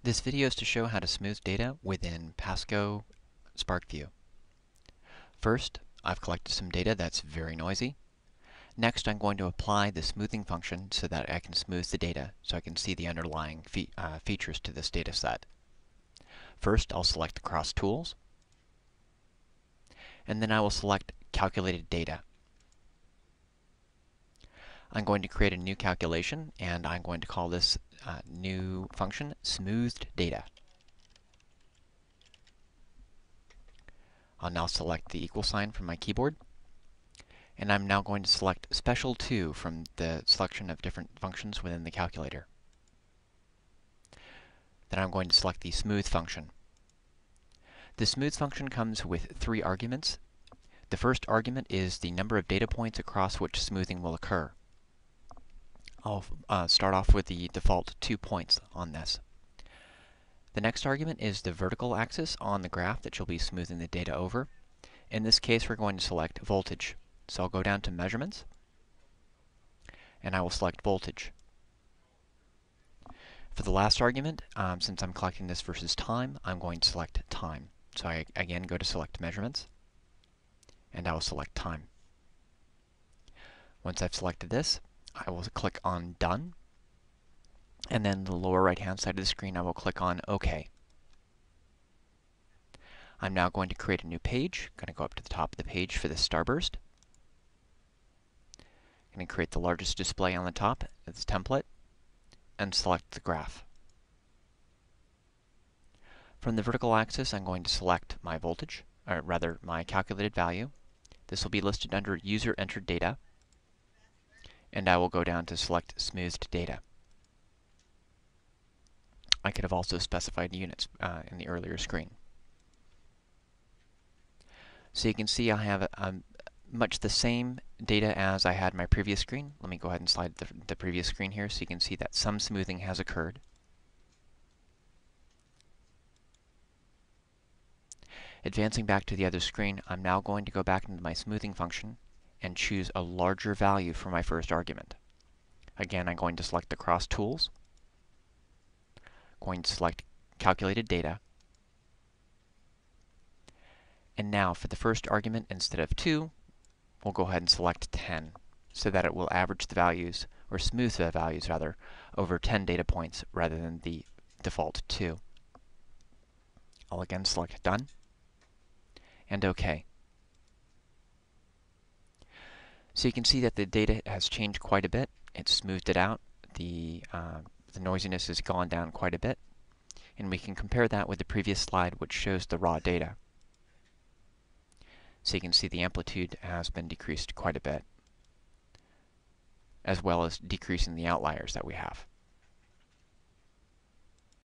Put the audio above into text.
This video is to show how to smooth data within Pasco SparkView. First, I've collected some data that's very noisy. Next, I'm going to apply the smoothing function so that I can smooth the data so I can see the underlying features to this data set. First, I'll select the Cross Tools, and then I will select Calculated Data. I'm going to create a new calculation, and I'm going to call this new function Smoothed Data. I'll now select the equal sign from my keyboard, and I'm now going to select Special To from the selection of different functions within the calculator. Then I'm going to select the Smooth function. The Smooth function comes with 3 arguments. The first argument is the number of data points across which smoothing will occur. I'll start off with the default 2 points on this. The next argument is the vertical axis on the graph that you'll be smoothing the data over. In this case, we're going to select voltage. So I'll go down to Measurements, and I will select Voltage. For the last argument, since I'm collecting this versus time, I'm going to select Time. So I again go to Select Measurements, and I will select Time. Once I've selected this, I will click on Done, and then the lower right-hand side of the screen, I will click on OK. I'm now going to create a new page. I'm going to go up to the top of the page for this starburst. I'm going to create the largest display on the top as template, and select the graph. From the vertical axis, I'm going to select my voltage, or rather my calculated value. This will be listed under User Entered Data, and I will go down to select Smoothed Data. I could have also specified units in the earlier screen. So you can see I have much the same data as I had in my previous screen. Let me go ahead and slide the previous screen here so you can see that some smoothing has occurred. Advancing back to the other screen, I'm now going to go back into my smoothing function and choose a larger value for my first argument. Again, I'm going to select the Cross Tools, going to select Calculated Data, and now for the first argument, instead of 2, we'll go ahead and select 10 so that it will average the values, or smooth the values rather, over 10 data points rather than the default 2. I'll again select Done and OK. So you can see that the data has changed quite a bit. It's smoothed it out. The noisiness has gone down quite a bit. And we can compare that with the previous slide, which shows the raw data. So you can see the amplitude has been decreased quite a bit, as well as decreasing the outliers that we have.